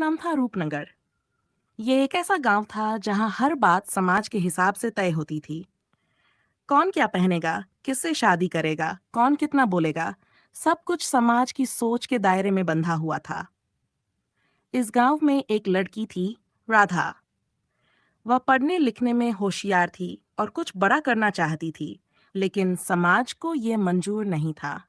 का नाम था रूपनगर। ये एक ऐसा गांव था जहां हर बात समाज के हिसाब से तय होती थी। कौन क्या पहनेगा, किससे शादी करेगा, कौन कितना बोलेगा, सब कुछ समाज की सोच के दायरे में बंधा हुआ था। इस गांव में एक लड़की थी, राधा। वह पढ़ने लिखने में होशियार थी और कुछ बड़ा करना चाहती थी, लेकिन समाज को ये मंजूर नहीं था।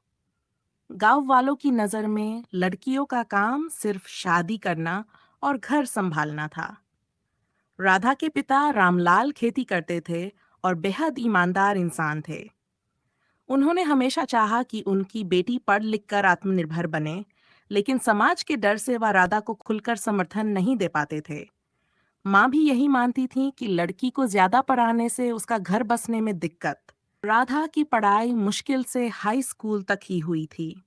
गांव वालों की नजर में लड़कियों का काम सिर्फ शादी करना और घर संभालना था। राधा के पिता रामलाल खेती करते थे और बेहद ईमानदार इंसान थे। उन्होंने हमेशा चाहा कि उनकी बेटी पढ़ लिख कर आत्मनिर्भर बने, लेकिन समाज के डर से वह राधा को खुलकर समर्थन नहीं दे पाते थे। माँ भी यही मानती थी कि लड़की को ज्यादा पढ़ाने से उसका घर बसने में दिक्कत। राधा की पढ़ाई मुश्किल से हाई स्कूल तक ही हुई थी।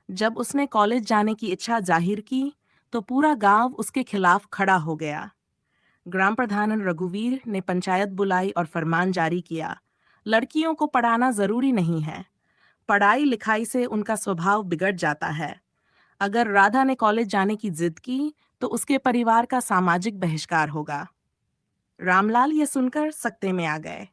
जब उसने कॉलेज जाने की इच्छा जाहिर की, तो पूरा गांव उसके खिलाफ खड़ा हो गया। ग्राम प्रधान रघुवीर ने पंचायत बुलाई और फरमान जारी किया, लड़कियों को पढ़ाना जरूरी नहीं है। पढ़ाई लिखाई से उनका स्वभाव बिगड़ जाता है। अगर राधा ने कॉलेज जाने की जिद की, तो उसके परिवार का सामाजिक बहिष्कार होगा। रामलाल ये सुनकर सकते में आ गए।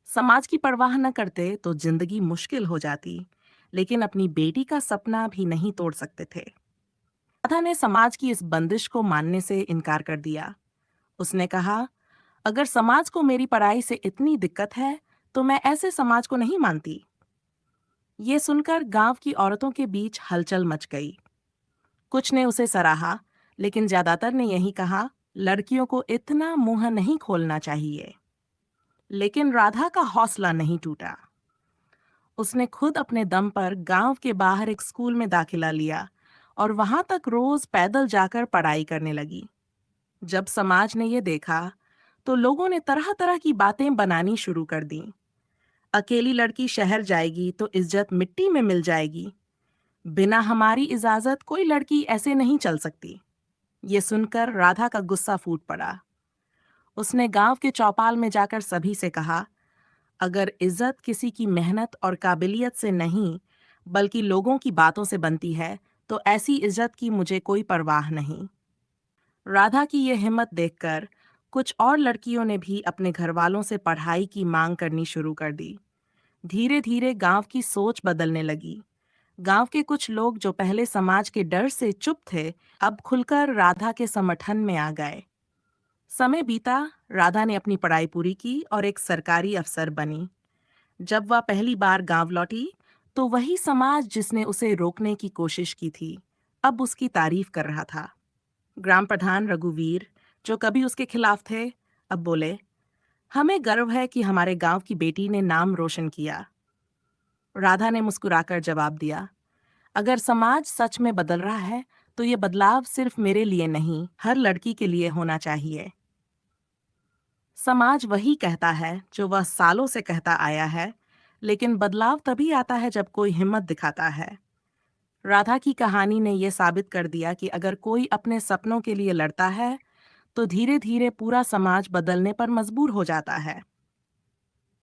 समाज की परवाह न करते तो जिंदगी मुश्किल हो जाती, लेकिन अपनी बेटी का सपना भी नहीं तोड़ सकते थे। राधा ने समाज की इस बंदिश को मानने से इनकार कर दिया। उसने कहा, अगर समाज को मेरी पढ़ाई से इतनी दिक्कत है, तो मैं ऐसे समाज को नहीं मानती। ये सुनकर गांव की औरतों के बीच हलचल मच गई। कुछ ने उसे सराहा, लेकिन ज्यादातर ने यही कहा, लड़कियों को इतना मुंह नहीं खोलना चाहिए। लेकिन राधा का हौसला नहीं टूटा। उसने खुद अपने दम पर गांव के बाहर एक स्कूल में दाखिला लिया और वहां तक रोज पैदल जाकर पढ़ाई करने लगी। जब समाज ने ये देखा, तो लोगों ने तरह तरह की बातें बनानी शुरू कर दी। अकेली लड़की शहर जाएगी तो इज्जत मिट्टी में मिल जाएगी। बिना हमारी इजाजत कोई लड़की ऐसे नहीं चल सकती। ये सुनकर राधा का गुस्सा फूट पड़ा। उसने गांव के चौपाल में जाकर सभी से कहा, अगर इज्जत किसी की मेहनत और काबिलियत से नहीं, बल्कि लोगों की बातों से बनती है, तो ऐसी इज्जत की मुझे कोई परवाह नहीं। राधा की ये हिम्मत देखकर कुछ और लड़कियों ने भी अपने घर वालों से पढ़ाई की मांग करनी शुरू कर दी। धीरे धीरे गांव की सोच बदलने लगी। गांव के कुछ लोग जो पहले समाज के डर से चुप थे, अब खुलकर राधा के समर्थन में आ गए। समय बीता, राधा ने अपनी पढ़ाई पूरी की और एक सरकारी अफसर बनी। जब वह पहली बार गांव लौटी, तो वही समाज जिसने उसे रोकने की कोशिश की थी, अब उसकी तारीफ कर रहा था। ग्राम प्रधान रघुवीर, जो कभी उसके खिलाफ थे, अब बोले, हमें गर्व है कि हमारे गांव की बेटी ने नाम रोशन किया। राधा ने मुस्कुराकर जवाब दिया, अगर समाज सच में बदल रहा है, तो ये बदलाव सिर्फ मेरे लिए नहीं, हर लड़की के लिए होना चाहिए। समाज वही कहता है जो वह सालों से कहता आया है, लेकिन बदलाव तभी आता है जब कोई हिम्मत दिखाता है। राधा की कहानी ने यह साबित कर दिया कि अगर कोई अपने सपनों के लिए लड़ता है, तो धीरे धीरे पूरा समाज बदलने पर मजबूर हो जाता है।